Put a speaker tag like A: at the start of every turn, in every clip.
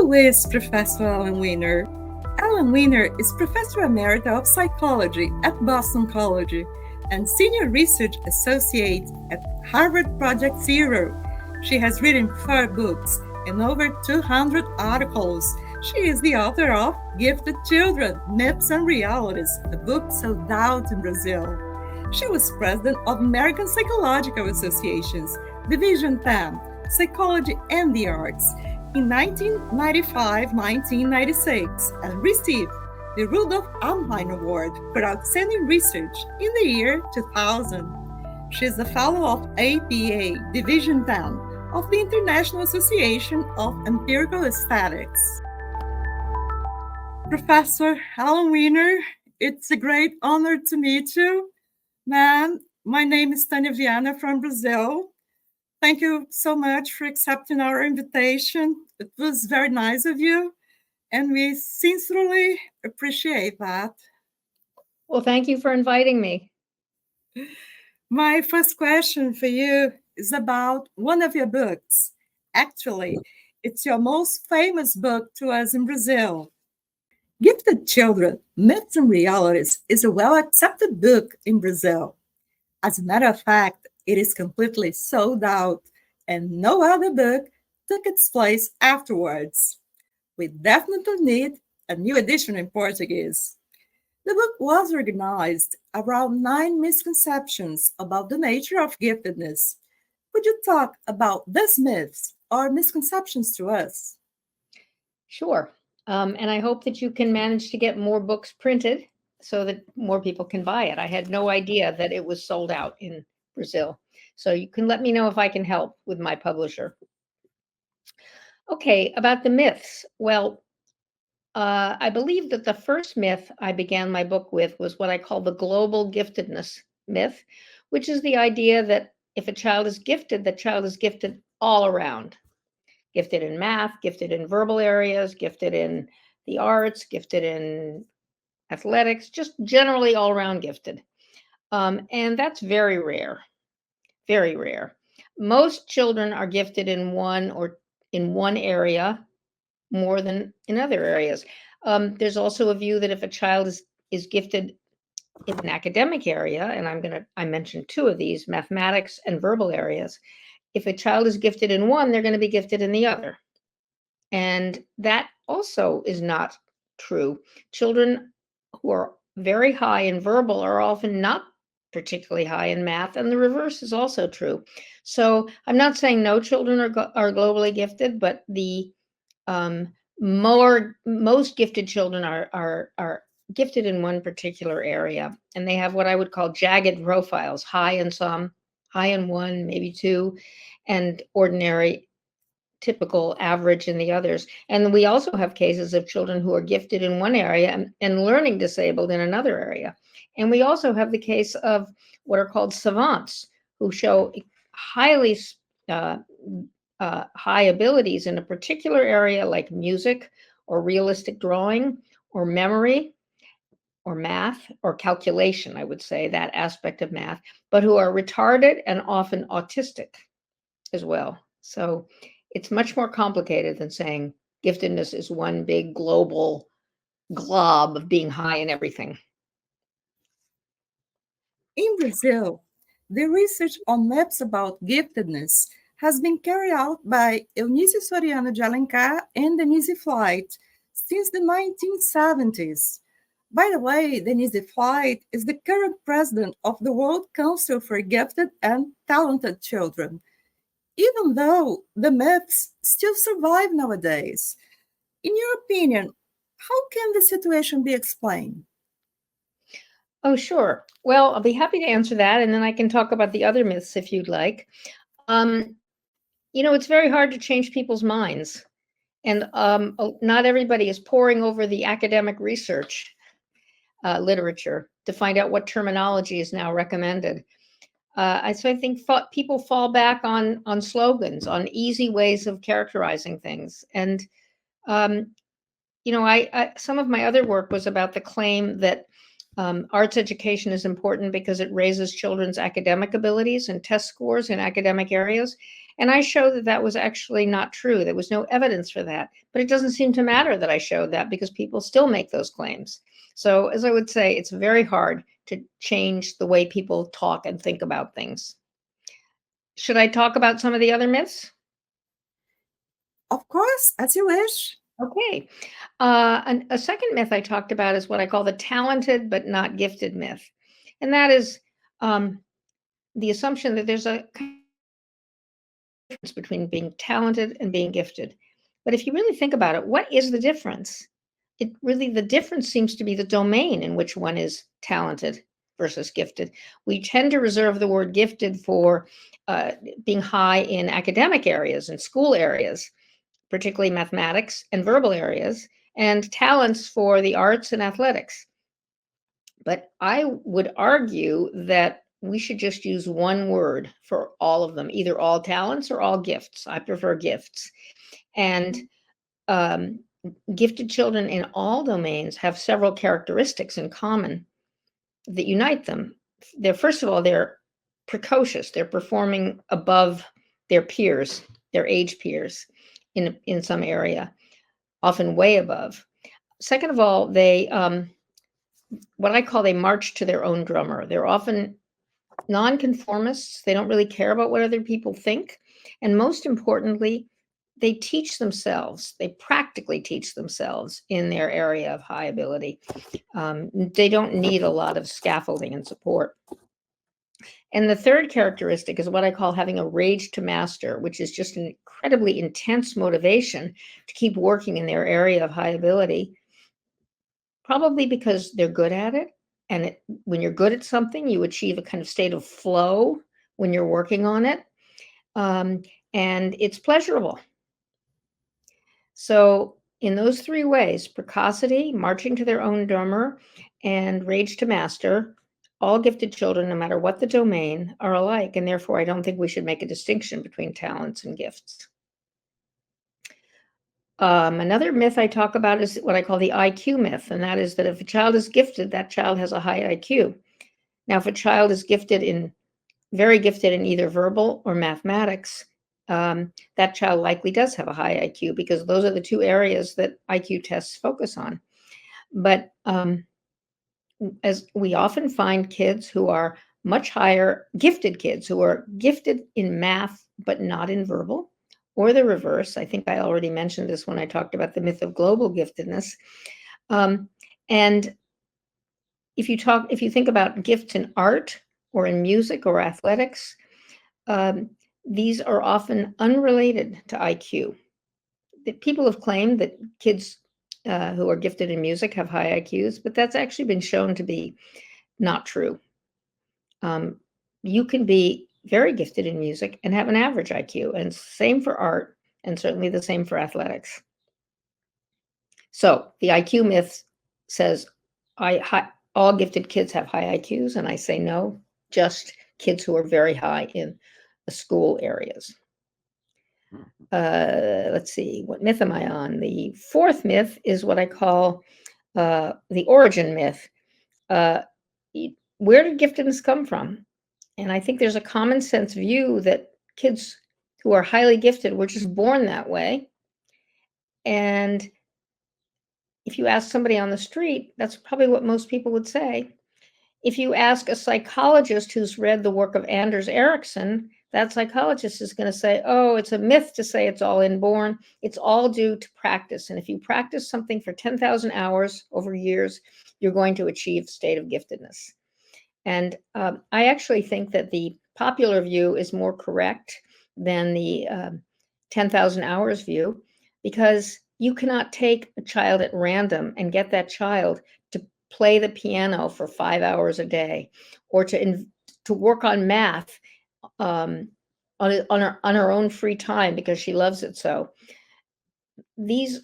A: Who is Professor Ellen Weiner? Ellen Weiner is Professor Emerita of Psychology at Boston College and Senior Research Associate at Harvard Project Zero. She has written 4 books and over 200 articles. She is the author of Gifted Children, Myths and Realities, a book sold out in Brazil. She was president of American Psychological Association's Division 10, Psychology and the Arts, in 1995-1996 and received the Rudolf Amhein Award for Outstanding Research in the year 2000. She is a fellow of APA Division 10 of the International Association of Empirical Aesthetics. Professor Ellen Weiner, it's a great honor to meet you. Ma'am, my name is Tania Viana from Brazil. Thank you so much for accepting our invitation. It was very nice of you, and we sincerely appreciate that.
B: Well, thank you for inviting me.
A: My first question for you is about one of your books. Actually, it's your most famous book to us in Brazil. Gifted Children, Myths and Realities is a well-accepted book in Brazil. As a matter of fact, it is completely sold out, and no other book took its place afterwards. We definitely need a new edition in Portuguese. The book was organized around 9 misconceptions about the nature of giftedness. Would you talk about these myths or misconceptions to us?
B: Sure. And I hope that you can manage to get more books printed so that more people can buy it. I had no idea that it was sold out in Brazil. So you can let me know if I can help with my publisher. Okay, about the myths. Well, I believe that the first myth I began my book with was what I call the global giftedness myth, which is the idea that if a child is gifted, the child is gifted all around. Gifted in math, gifted in verbal areas, gifted in the arts, gifted in athletics, just generally all around gifted. And that's very rare, very rare. Most children are gifted in one area more than in other areas. There's also a view that if a child is gifted in an academic area, and I mentioned 2 of these, mathematics and verbal areas, if a child is gifted in one, they're going to be gifted in the other. And that also is not true. Children who are very high in verbal are often not particularly high in math, and the reverse is also true. So I'm not saying no children are globally gifted, but the most gifted children are gifted in one particular area, and they have what I would call jagged profiles, high in some, high in one, maybe 2, and ordinary, typical, average in the others. And we also have cases of children who are gifted in one area and learning disabled in another area. And we also have the case of what are called savants, who show highly high abilities in a particular area like music or realistic drawing or memory or math or calculation, I would say, that aspect of math, but who are retarded and often autistic as well. So it's much more complicated than saying giftedness is one big global glob of being high in everything.
A: In Brazil, the research on myths about giftedness has been carried out by Eunice Soriano de Alencar and Denise Flight since the 1970s. By the way, Denise Flight is the current president of the World Council for Gifted and Talented Children, even though the myths still survive nowadays. In your opinion, how can the situation be explained?
B: Oh, sure. Well, I'll be happy to answer that, and then I can talk about the other myths if you'd like. It's very hard to change people's minds, and not everybody is poring over the academic research literature to find out what terminology is now recommended. So I think people fall back on slogans, on easy ways of characterizing things. And, some of my other work was about the claim that arts education is important because it raises children's academic abilities and test scores in academic areas. And I showed that that was actually not true. There was no evidence for that. But it doesn't seem to matter that I showed that because people still make those claims. So as I would say, it's very hard to change the way people talk and think about things. Should I talk about some of the other myths?
A: Of course, as you wish.
B: Okay. A second myth I talked about is what I call the talented but not gifted myth. And that is the assumption that there's a difference between being talented and being gifted. But if you really think about it, what is the difference? The difference seems to be the domain in which one is talented versus gifted. We tend to reserve the word gifted for being high in academic areas and school areas, particularly mathematics and verbal areas, and talents for the arts and athletics. But I would argue that we should just use one word for all of them, either all talents or all gifts. I prefer gifts. And gifted children in all domains have several characteristics in common that unite them. First of all, they're precocious. They're performing above their peers, their age peers in some area, often way above. Second of all, they what I call they march to their own drummer. They're often nonconformists. They don't really care about what other people think. And most importantly, they teach themselves. They practically teach themselves in their area of high ability. They don't need a lot of scaffolding and support. And the third characteristic is what I call having a rage to master, which is just an incredibly intense motivation to keep working in their area of high ability, probably because they're good at it. And when you're good at something, you achieve a kind of state of flow when you're working on it. And it's pleasurable. So in those three ways, precocity, marching to their own drummer, and rage to master, all gifted children, no matter what the domain, are alike. And therefore, I don't think we should make a distinction between talents and gifts. Another myth I talk about is what I call the IQ myth. And that is that if a child is gifted, that child has a high IQ. Now, if a child is very gifted in either verbal or mathematics, that child likely does have a high IQ because those are the two areas that IQ tests focus on. But as we often find kids who are much higher, gifted kids who are gifted in math, but not in verbal, or the reverse. I think I already mentioned this when I talked about the myth of global giftedness. And if you think about gifts in art or in music or athletics, these are often unrelated to IQ. People have claimed that kids who are gifted in music have high IQs, but that's actually been shown to be not true. You can be very gifted in music and have an average IQ, and same for art, and certainly the same for athletics. So the IQ myth says all gifted kids have high IQs, and I say no, just kids who are very high in the school areas. Let's see, what myth am I on? The fourth myth is what I call the origin myth. Where did giftedness come from? And I think there's a common sense view that kids who are highly gifted were just born that way. And if you ask somebody on the street, that's probably what most people would say. If you ask a psychologist who's read the work of Anders Ericsson, that psychologist is going to say, oh, it's a myth to say it's all inborn. It's all due to practice. And if you practice something for 10,000 hours over years, you're going to achieve state of giftedness. And I actually think that the popular view is more correct than the 10,000 hours view, because you cannot take a child at random and get that child to play the piano for 5 hours a day, or to work on math on her own free time because she loves it so. It's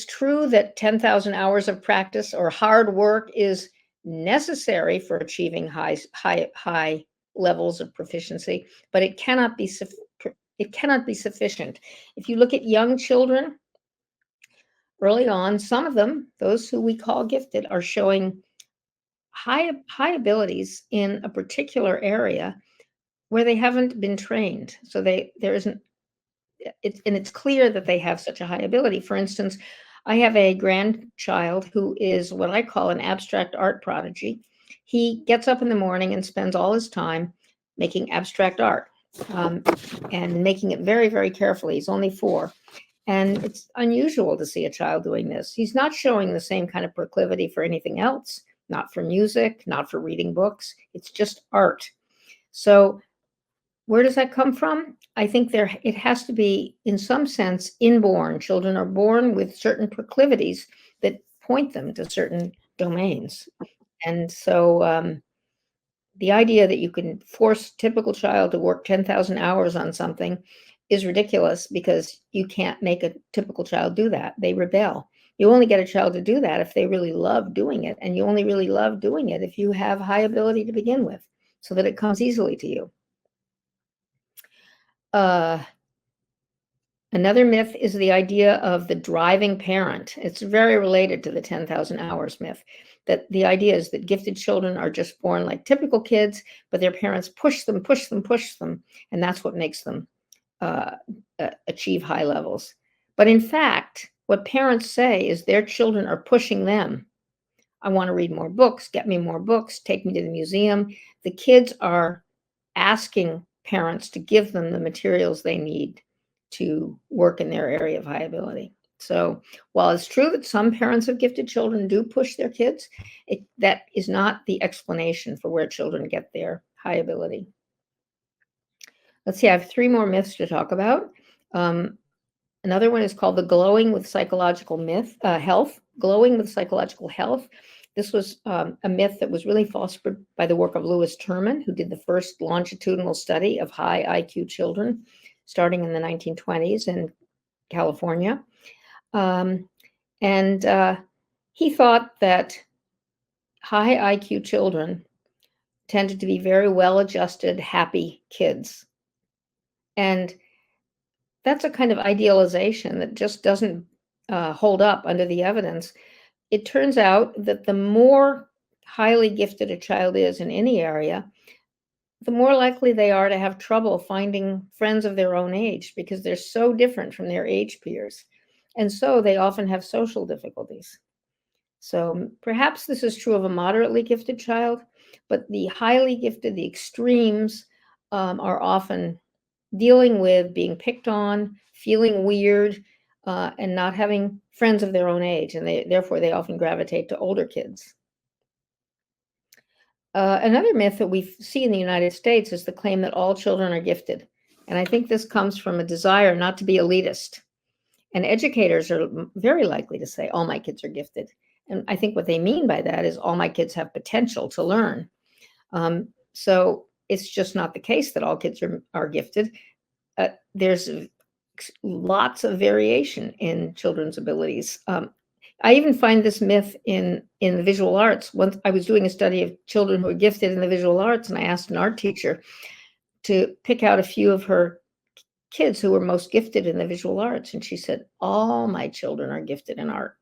B: true that 10,000 hours of practice or hard work is necessary for achieving high levels of proficiency, but it cannot be sufficient. If you look at young children, early on, some of them, those who we call gifted, are showing high abilities in a particular area, where they haven't been trained. So there isn't, it's clear that they have such a high ability. For instance, I have a grandchild who is what I call an abstract art prodigy. He gets up in the morning and spends all his time making abstract art, and making it very, very carefully. He's only 4. And it's unusual to see a child doing this. He's not showing the same kind of proclivity for anything else, not for music, not for reading books. It's just art. So where does that come from? I think it has to be, in some sense, inborn. Children are born with certain proclivities that point them to certain domains. And so the idea that you can force a typical child to work 10,000 hours on something is ridiculous, because you can't make a typical child do that. They rebel. You only get a child to do that if they really love doing it. And you only really love doing it if you have high ability to begin with, so that it comes easily to you. Another myth is the idea of the driving parent. It's very related to the 10,000 hours myth, that the idea is that gifted children are just born like typical kids, but their parents push them, and that's what makes them achieve high levels. But in fact, what parents say is their children are pushing them. I want to read more books, get me more books, take me to the museum. The kids are asking parents to give them the materials they need to work in their area of high ability. So while it's true that some parents of gifted children do push their kids, that is not the explanation for where children get their high ability. Let's see, I have 3 more myths to talk about. Another one is called the glowing with psychological health. Glowing with psychological health. This was a myth that was really fostered by the work of Lewis Terman, who did the first longitudinal study of high IQ children starting in the 1920s in California. He thought that high IQ children tended to be very well-adjusted, happy kids. And that's a kind of idealization that just doesn't hold up under the evidence. It turns out that the more highly gifted a child is in any area, the more likely they are to have trouble finding friends of their own age, because they're so different from their age peers. And so they often have social difficulties. So perhaps this is true of a moderately gifted child, but the highly gifted, the extremes, are often dealing with being picked on, feeling weird, and not having friends of their own age. And therefore they often gravitate to older kids. Another myth that we see in the United States is the claim that all children are gifted. And I think this comes from a desire not to be elitist. And educators are very likely to say, all my kids are gifted. And I think what they mean by that is all my kids have potential to learn. So it's just not the case that all kids are gifted. There's lots of variation in children's abilities. I even find this myth in the visual arts. Once I was doing a study of children who were gifted in the visual arts, and I asked an art teacher to pick out a few of her kids who were most gifted in the visual arts. And she said, all my children are gifted in art.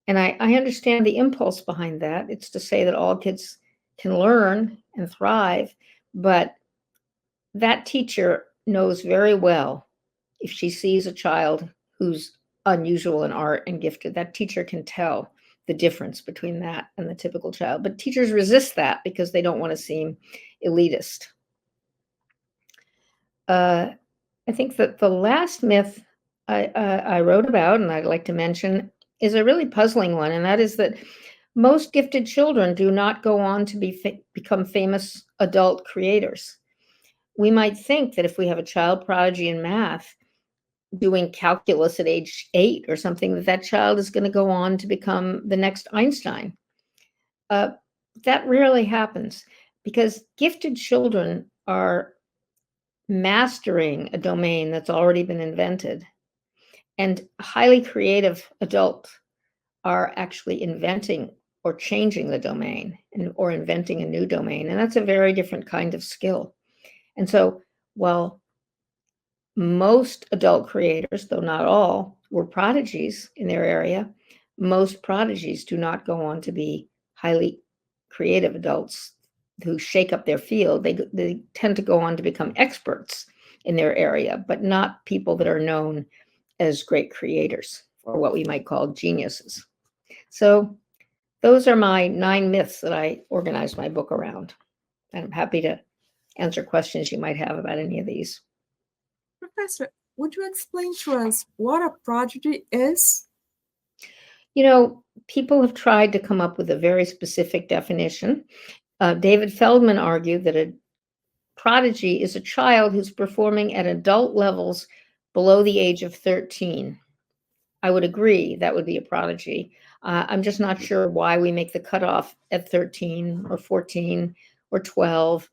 B: And I understand the impulse behind that. It's to say that all kids can learn and thrive, but that teacher knows very well if she sees a child who's unusual in art and gifted, that teacher can tell the difference between that and the typical child. But teachers resist that because they don't want to seem elitist. I think that the last myth I wrote about, and I'd like to mention, is a really puzzling one, and that is that most gifted children do not go on to become famous adult creators. We might think that if we have a child prodigy in math doing calculus at age 8 or something, that child is going to go on to become the next Einstein. That rarely happens, because gifted children are mastering a domain that's already been invented, and highly creative adults are actually inventing or changing the domain or inventing a new domain. And that's a very different kind of skill. And so while most adult creators, though not all, were prodigies in their area, most prodigies do not go on to be highly creative adults who shake up their field, they tend to go on to become experts in their area, but not people that are known as great creators or what we might call geniuses. So those are my 9 myths that I organized my book around. And I'm happy to answer questions you might have about any of these.
A: Professor, would you explain to us what a prodigy is?
B: You know, people have tried to come up with a very specific definition. David Feldman argued that a prodigy is a child who's performing at adult levels below the age of 13. I would agree that would be a prodigy. I'm just not sure why we make the cutoff at 13 or 14 or 12,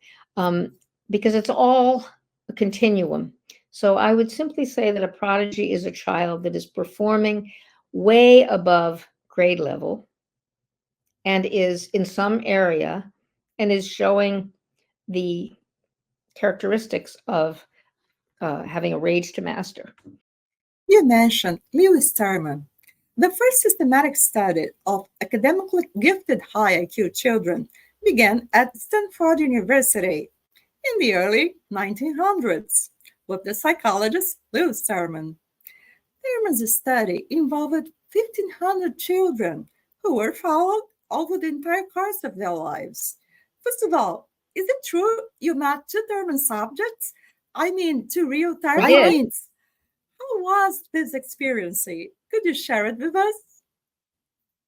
B: because it's all a continuum. So I would simply say that a prodigy is a child that is performing way above grade level and is in some area and is showing the characteristics of having a rage to master.
A: You mentioned Lewis Terman. The first systematic study of academically gifted high IQ children began at Stanford University in the early 1900s with the psychologist Lewis Terman. Terman's study involved 1,500 children who were followed over the entire course of their lives. First of all, is it true you met 2 Terman subjects? I mean, 2 real Termans. How was this experience? Could you share it with us?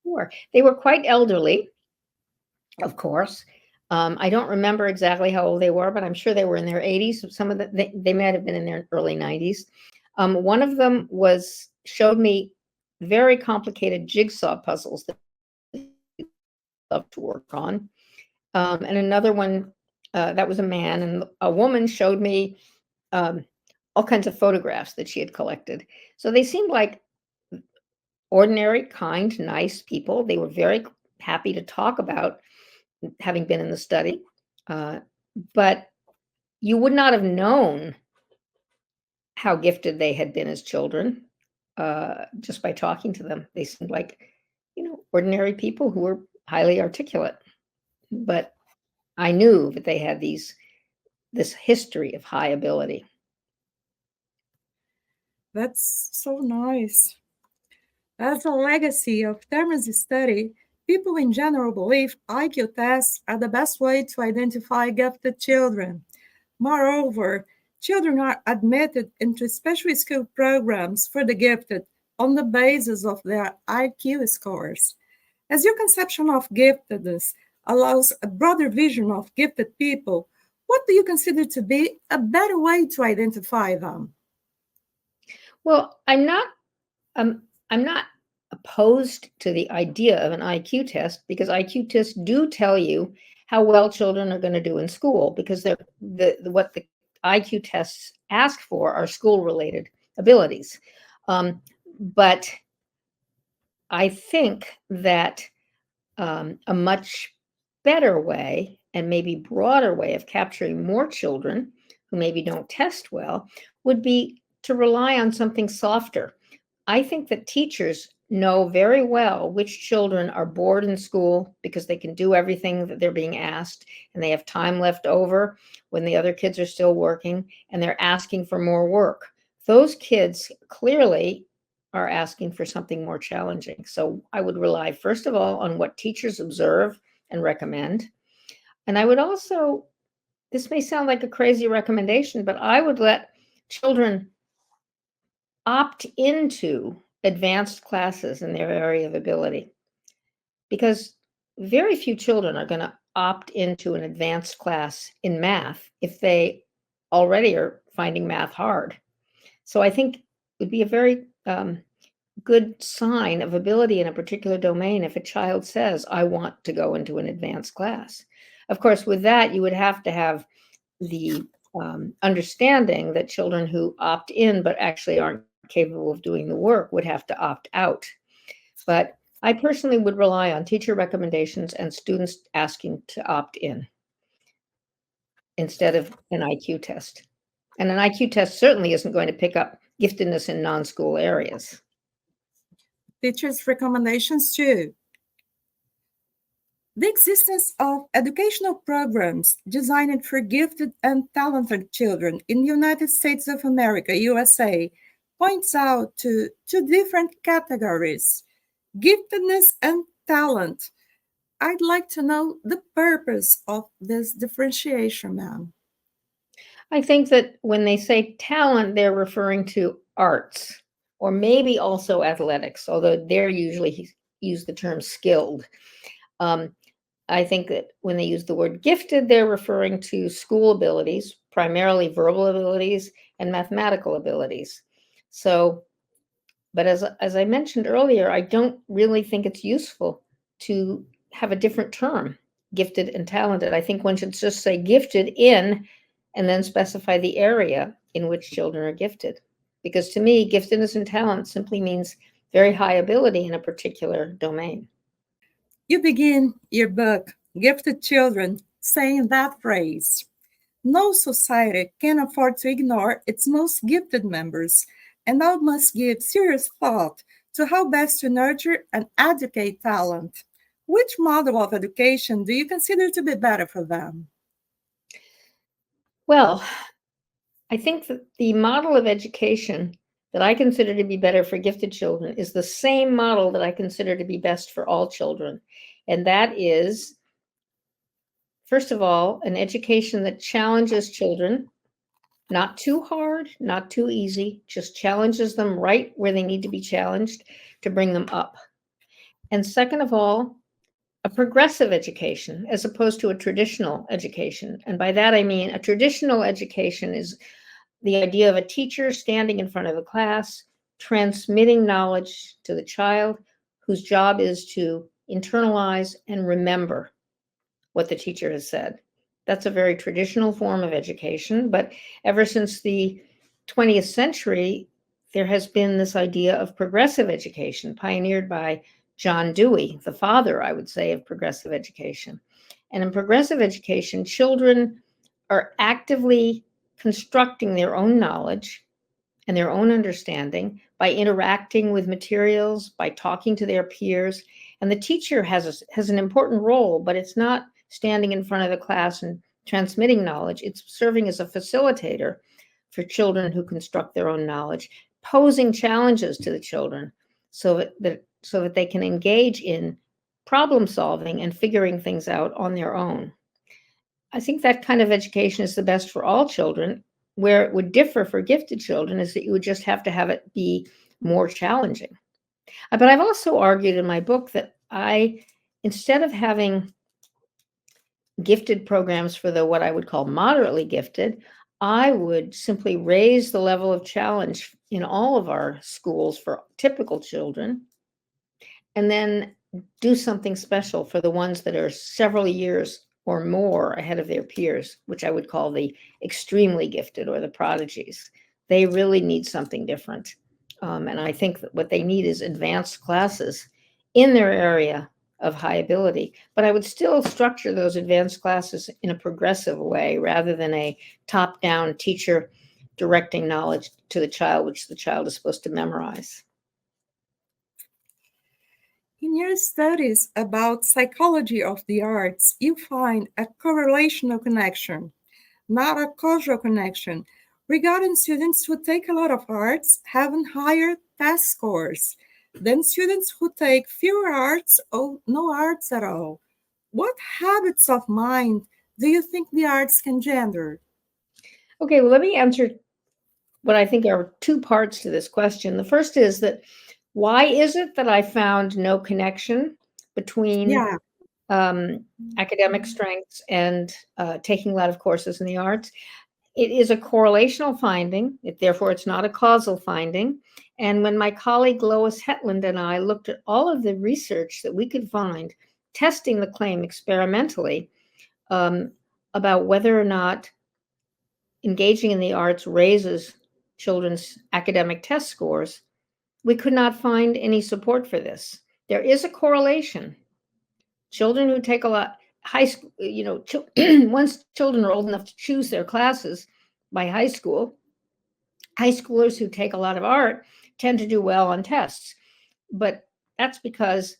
B: Sure. They were quite elderly, of course. I don't remember exactly how old they were, but I'm sure they were in their 80s. Some of them, they might have been in their early 90s. One of them showed me very complicated jigsaw puzzles that they loved to work on. And another one, that was a man, and a woman showed me all kinds of photographs that she had collected. So they seemed like ordinary, kind, nice people. They were very happy to talk about having been in the study, but you would not have known how gifted they had been as children just by talking to them. They seemed like, ordinary people who were highly articulate, but I knew that they had this history of high ability.
A: That's so nice. As a legacy of Terman's study, people in general believe IQ tests are the best way to identify gifted children. Moreover, children are admitted into special school programs for the gifted on the basis of their IQ scores. As your conception of giftedness allows a broader vision of gifted people, what do you consider to be a better way to identify them?
B: Well, I'm not opposed to the idea of an IQ test, because IQ tests do tell you how well children are going to do in school, because what the IQ tests ask for are school-related abilities. But I think that a much better way and maybe broader way of capturing more children who maybe don't test well would be to rely on something softer. I think that teachers know very well which children are bored in school because they can do everything that they're being asked and they have time left over when the other kids are still working and they're asking for more work. Those kids clearly are asking for something more challenging. So I would rely, first of all, on what teachers observe and recommend. And I would also, this may sound like a crazy recommendation, but I would let children opt into advanced classes in their area of ability, because very few children are going to opt into an advanced class in math if they already are finding math hard. So I think it would be a very good sign of ability in a particular domain if a child says, I want to go into an advanced class. Of course, with that, you would have to have the understanding that children who opt in but actually aren't capable of doing the work would have to opt out. But I personally would rely on teacher recommendations and students asking to opt in instead of an IQ test. And an IQ test certainly isn't going to pick up giftedness in non-school areas.
A: Teachers' recommendations too. The existence of educational programs designed for gifted and talented children in the United States of America, USA, points out to two different categories, giftedness and talent. I'd like to know the purpose of this differentiation, ma'am.
B: I think that when they say talent, they're referring to arts or maybe also athletics, although they're usually use the term skilled. I think that when they use the word gifted, they're referring to school abilities, primarily verbal abilities and mathematical abilities. So, but as I mentioned earlier, I don't really think it's useful to have a different term, gifted and talented. I think one should just say gifted in and then specify the area in which children are gifted. Because to me, giftedness and talent simply means very high ability in a particular domain.
A: You begin your book, Gifted Children, saying that phrase. No society can afford to ignore its most gifted members, and now must give serious thought to how best to nurture and educate talent. Which model of education do you consider to be better for them?
B: Well, I think that the model of education that I consider to be better for gifted children is the same model that I consider to be best for all children. And that is, first of all, an education that challenges children, not too hard, not too easy, just challenges them right where they need to be challenged to bring them up. And second of all, a progressive education as opposed to a traditional education. And by that, I mean a traditional education is the idea of a teacher standing in front of a class, transmitting knowledge to the child, whose job is to internalize and remember what the teacher has said. That's a very traditional form of education, but ever since the 20th century, there has been this idea of progressive education, pioneered by John Dewey, the father, I would say, of progressive education. And in progressive education, children are actively constructing their own knowledge and their own understanding by interacting with materials, by talking to their peers. And the teacher has an important role, but it's not standing in front of the class and transmitting knowledge. It's serving as a facilitator for children who construct their own knowledge, posing challenges to the children so that they can engage in problem solving and figuring things out on their own. I think that kind of education is the best for all children. Where it would differ for gifted children is that you would just have to have it be more challenging. But I've also argued in my book that instead of having gifted programs for what I would call moderately gifted, I would simply raise the level of challenge in all of our schools for typical children, and then do something special for the ones that are several years or more ahead of their peers, which I would call the extremely gifted or the prodigies. They really need something different. And I think that what they need is advanced classes in their area of high ability. But I would still structure those advanced classes in a progressive way rather than a top-down teacher directing knowledge to the child, which the child is supposed to memorize.
A: In your studies about psychology of the arts, you find a correlational connection, not a causal connection, regarding students who take a lot of arts having higher test scores than students who take fewer arts or no arts at all. What habits of mind do you think the arts can gender?
B: Okay, well, let me answer what I think are two parts to this question. The first is that why is it that I found no connection between academic strengths and taking a lot of courses in the arts? It is a correlational finding, therefore it's not a causal finding. And when my colleague Lois Hetland and I looked at all of the research that we could find, testing the claim experimentally about whether or not engaging in the arts raises children's academic test scores, we could not find any support for this. There is a correlation. Children who take a lot, high school, once children are old enough to choose their classes by high school, high schoolers who take a lot of art tend to do well on tests. But that's because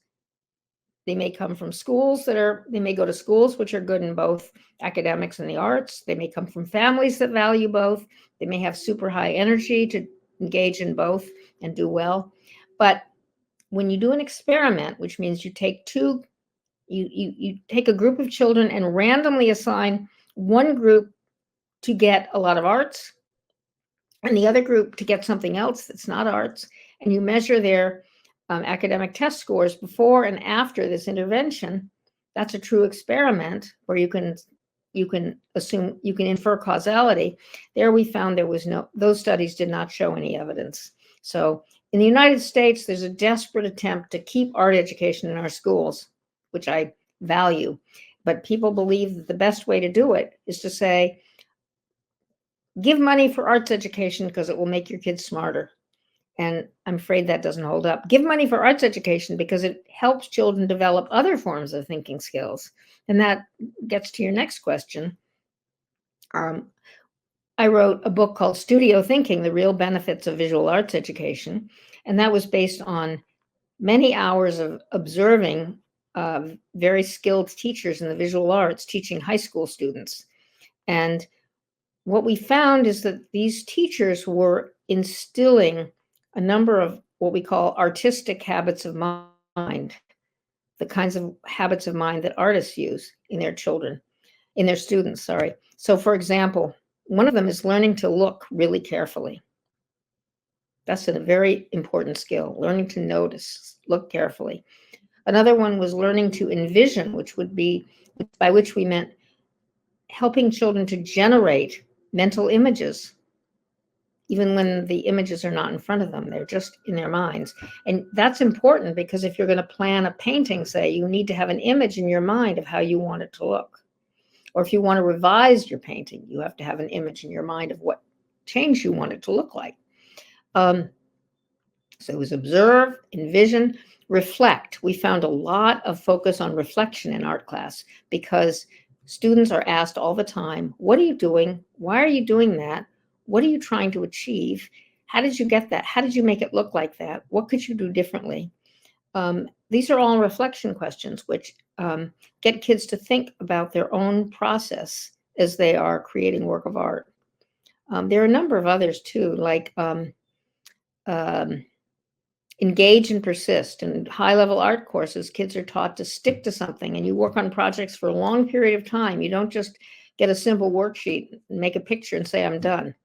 B: They may come from schools they may go to schools which are good in both academics and the arts. They may come from families that value both. They may have super high energy to engage in both and do well. But when you do an experiment, which means you take you take a group of children and randomly assign one group to get a lot of arts and the other group to get something else that's not arts, and you measure their academic test scores before and after this intervention, that's a true experiment where you can infer causality. There we found those studies did not show any evidence. So in the United States, there's a desperate attempt to keep art education in our schools, which I value. But people believe that the best way to do it is to say, give money for arts education because it will make your kids smarter. And I'm afraid that doesn't hold up. Give money for arts education because it helps children develop other forms of thinking skills. And that gets to your next question. I wrote a book called Studio Thinking, The Real Benefits of Visual Arts Education. And that was based on many hours of observing very skilled teachers in the visual arts teaching high school students. And what we found is that these teachers were instilling a number of what we call artistic habits of mind, the kinds of habits of mind that artists use in their students, sorry. So for example, one of them is learning to look really carefully. That's a very important skill, learning to notice, look carefully. Another one was learning to envision, by which we meant helping children to generate mental images, even when the images are not in front of them, they're just in their minds. And that's important because if you're going to plan a painting, say, you need to have an image in your mind of how you want it to look. Or if you want to revise your painting, you have to have an image in your mind of what change you want it to look like. So it was observe, envision, reflect. We found a lot of focus on reflection in art class because students are asked all the time, what are you doing? Why are you doing that? What are you trying to achieve? How did you get that? How did you make it look like that? What could you do differently? These are all reflection questions, which get kids to think about their own process as they are creating work of art. There are a number of others too, like engage and persist. In high-level art courses, kids are taught to stick to something, and you work on projects for a long period of time. You don't just get a simple worksheet and make a picture and say, I'm done.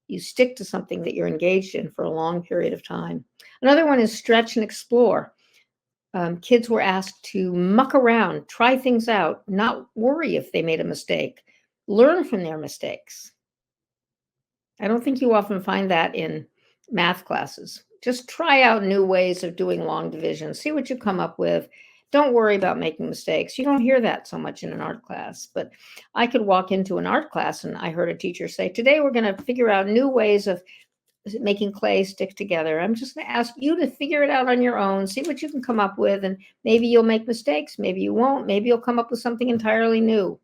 B: You stick to something that you're engaged in for a long period of time. Another one is stretch and explore. Kids were asked to muck around, try things out, not worry if they made a mistake, learn from their mistakes. I don't think you often find that in math classes. Just try out new ways of doing long division. See what you come up with. Don't worry about making mistakes. You don't hear that so much in an art class. But I could walk into an art class and I heard a teacher say, today we're going to figure out new ways of making clay stick together. I'm just going to ask you to figure it out on your own. See what you can come up with. And maybe you'll make mistakes. Maybe you won't. Maybe you'll come up with something entirely new.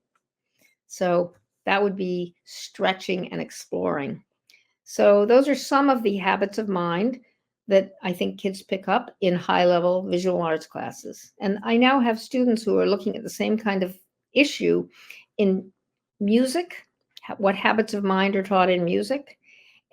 B: So that would be stretching and exploring. So those are some of the habits of mind that I think kids pick up in high-level visual arts classes. And I now have students who are looking at the same kind of issue in music, what habits of mind are taught in music,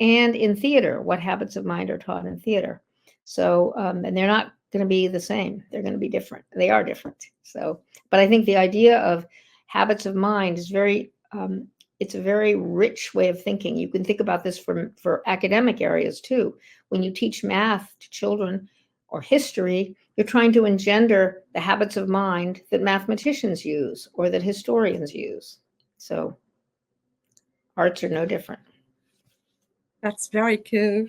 B: and in theater, what habits of mind are taught in theater. So, and they're not going to be the same. They're going to be different. They are different. So, but I think the idea of habits of mind is it's a very rich way of thinking. You can think about this for academic areas too. When you teach math to children or history, you're trying to engender the habits of mind that mathematicians use or that historians use. So arts are no different.
A: That's very cool.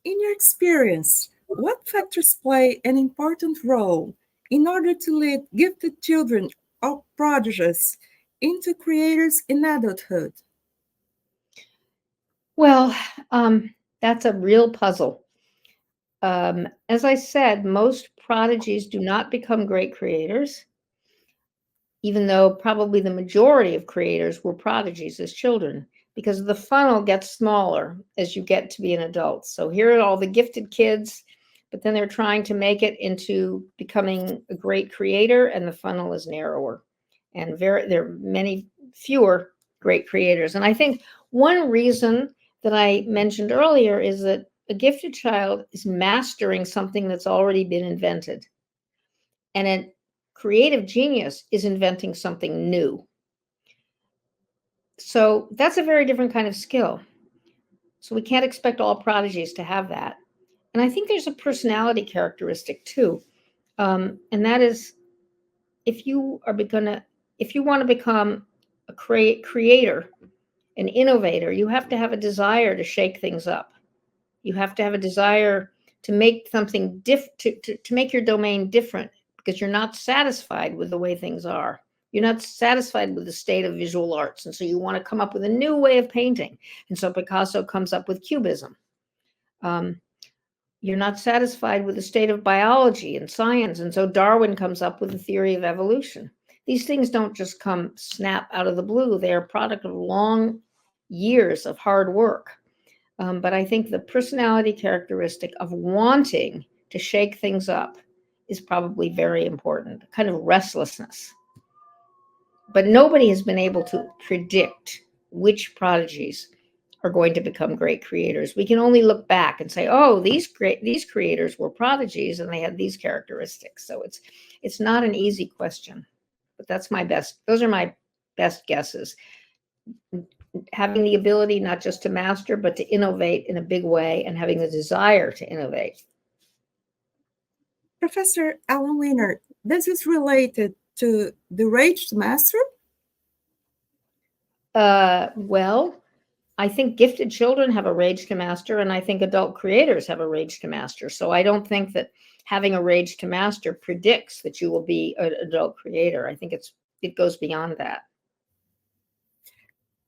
A: In your experience, what factors play an important role in order to lead gifted children or prodigies into creators in adulthood?
B: Well, that's a real puzzle. As I said, most prodigies do not become great creators, even though probably the majority of creators were prodigies as children, because the funnel gets smaller as you get to be an adult. So here are all the gifted kids. but then they're trying to make it into becoming a great creator, and the funnel is narrower. And there are many fewer great creators. And I think one reason that I mentioned earlier is that a gifted child is mastering something that's already been invented. And a creative genius is inventing something new. So that's a very different kind of skill. So we can't expect all prodigies to have that. And I think there's a personality characteristic too. And that is, if you want to become a creator, an innovator, you have to have a desire to shake things up. You have to have a desire to make something to make your domain different, because you're not satisfied with the way things are. You're not satisfied with the state of visual arts. And so you want to come up with a new way of painting. And so Picasso comes up with Cubism. You're not satisfied with the state of biology and science. And so Darwin comes up with the theory of evolution. These things don't just come snap out of the blue. They are a product of long years of hard work. But I think the personality characteristic of wanting to shake things up is probably very important, kind of restlessness. But nobody has been able to predict which prodigies are going to become great creators. We can only look back and say, oh, these creators were prodigies and they had these characteristics. So it's not an easy question, but those are my best guesses. Having the ability not just to master, but to innovate in a big way, and having the desire to innovate.
A: Professor Alan Weiner, this is related to the rage to master?
B: Well, I think gifted children have a rage to master, and I think adult creators have a rage to master. So I don't think that having a rage to master predicts that you will be an adult creator. I think it goes beyond that.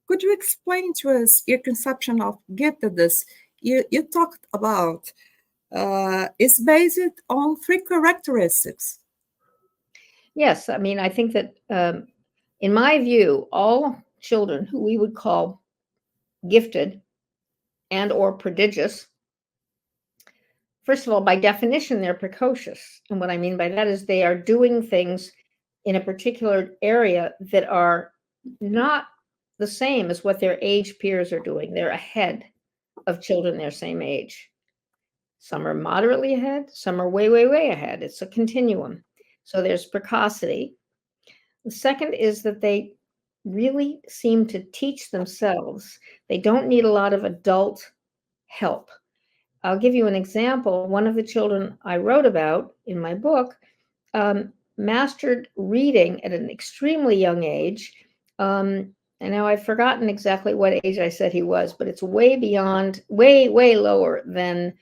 A: Could you explain to us your conception of giftedness? You talked about is based on 3 characteristics.
B: Yes, I mean, I think that in my view, all children who we would call gifted and or prodigious, first of all, by definition, they're precocious. And what I mean by that is they are doing things in a particular area that are not the same as what their age peers are doing. They're ahead of children their same age. Some are moderately ahead, some are way, way, way ahead. It's a continuum. So there's precocity. The second is that they really seem to teach themselves. They don't need a lot of adult help. I'll give you an example. One of the children I wrote about in my book mastered reading at an extremely young age. And now I've forgotten exactly what age I said he was, but it's way beyond, way, way lower than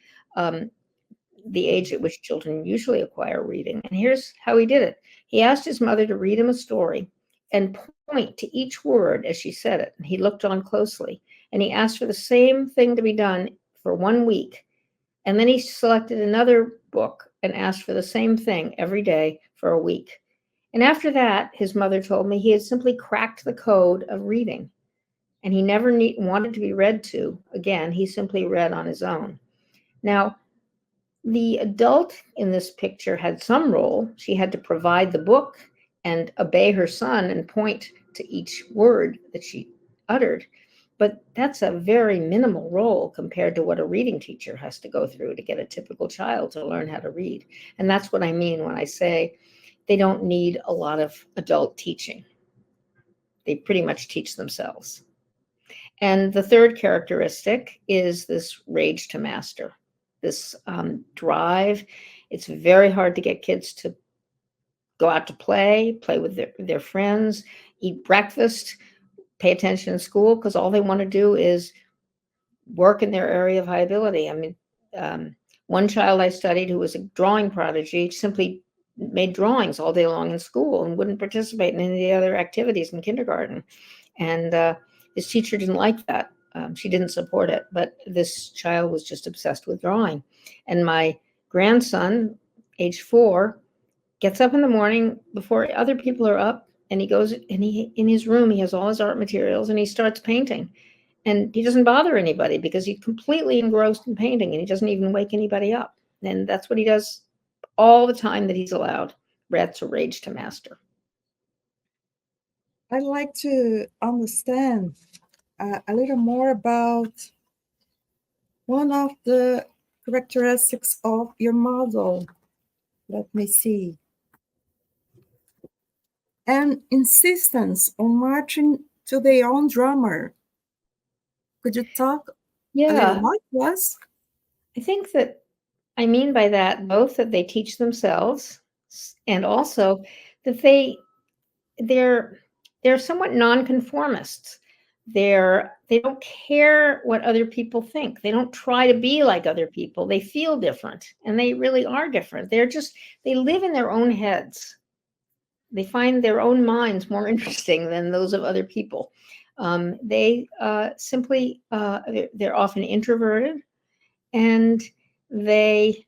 B: the age at which children usually acquire reading. And here's how he did it. He asked his mother to read him a story and point to each word as she said it. And he looked on closely, and he asked for the same thing to be done for 1 week. And then he selected another book and asked for the same thing every day for a week. And after that, his mother told me he had simply cracked the code of reading, and he never wanted to be read to again. He simply read on his own. Now, the adult in this picture had some role. She had to provide the book and obey her son and point to each word that she uttered. But that's a very minimal role compared to what a reading teacher has to go through to get a typical child to learn how to read. And that's what I mean when I say they don't need a lot of adult teaching. They pretty much teach themselves. And the third characteristic is this rage to master, this drive. It's very hard to get kids to go out to play with their friends, eat breakfast, pay attention in school, because all they want to do is work in their area of high ability. I mean, one child I studied who was a drawing prodigy simply made drawings all day long in school and wouldn't participate in any of the other activities in kindergarten. And his teacher didn't like that. She didn't support it, but this child was just obsessed with drawing. And my grandson, age 4, gets up in the morning before other people are up, and he goes and in his room, he has all his art materials, and he starts painting. And he doesn't bother anybody because he's completely engrossed in painting, and he doesn't even wake anybody up. And that's what he does all the time that he's allowed. That's a rage to master.
A: I'd like to understand a little more about one of the characteristics of your model. Let me see. An insistence on marching to their own drummer. Could you talk a little more to us?
B: I think that I mean by that both that they teach themselves and also that they're somewhat nonconformists. They don't care what other people think. They don't try to be like other people. They feel different, and they really are different. They live in their own heads. They find their own minds more interesting than those of other people. They're often introverted, and they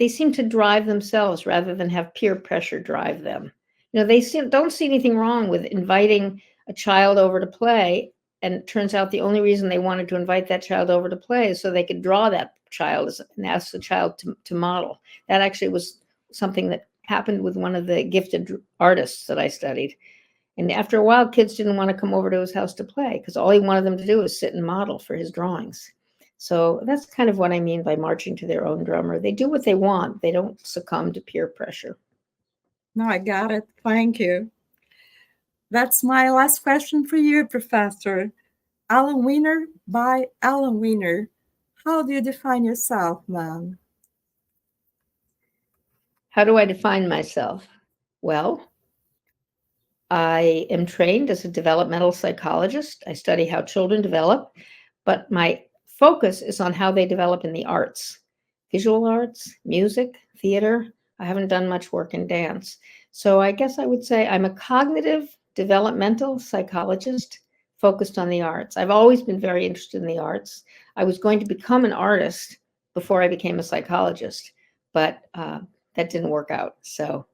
B: seem to drive themselves rather than have peer pressure drive them. They don't see anything wrong with inviting a child over to play, and it turns out the only reason they wanted to invite that child over to play is so they could draw that child and ask the child to model. That actually was something that happened with one of the gifted artists that I studied. And after a while, kids didn't want to come over to his house to play because all he wanted them to do was sit and model for his drawings. So that's kind of what I mean by marching to their own drummer. They do what they want. They don't succumb to peer pressure.
A: No, I got it. Thank you. That's my last question for you, Professor. Alan Wiener by Alan Wiener. How do you define yourself, ma'am?
B: How do I define myself? Well, I am trained as a developmental psychologist. I study how children develop, but my focus is on how they develop in the arts, visual arts, music, theater. I haven't done much work in dance. So I guess I would say I'm a cognitive developmental psychologist focused on the arts. I've always been very interested in the arts. I was going to become an artist before I became a psychologist, but that didn't work out. So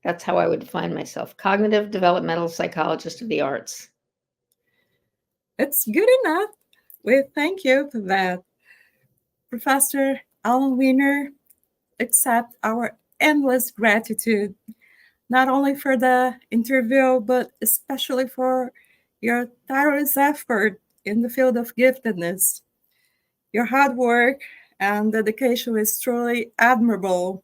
B: that's how I would define myself. Cognitive developmental psychologist of the arts.
A: It's good enough. Well, thank you for that. Professor Alan Wiener, accept our endless gratitude, not only for the interview, but especially for your tireless effort in the field of giftedness. Your hard work and dedication is truly admirable,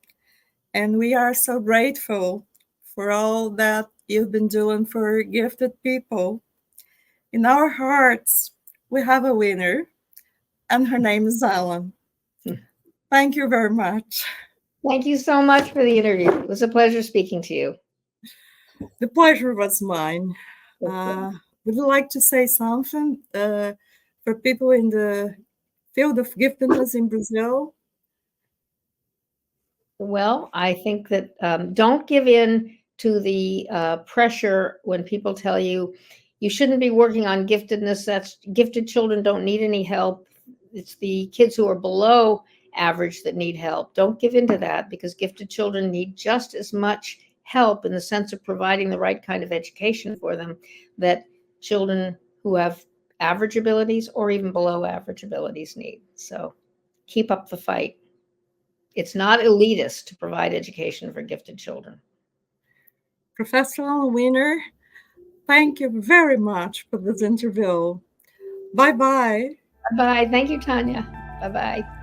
A: and we are so grateful for all that you've been doing for gifted people. In our hearts, we have a winner, and her name is Alan. Thank you very much.
B: Thank you so much for the interview. It was a pleasure speaking to you.
A: The pleasure was mine. Would you like to say something for people in the field of giftedness in Brazil?
B: Well, I think that don't give in to the pressure when people tell you you shouldn't be working on giftedness. That's gifted children don't need any help. It's the kids who are below average that need help. Don't give in to that, because gifted children need just as much help in the sense of providing the right kind of education for them that children who have average abilities or even below average abilities need. So keep up the fight. It's not elitist to provide education for gifted children.
A: Professor Alan Wiener, thank you very much for this interview. Bye-bye.
B: Bye. Thank you, Tania. Bye-bye.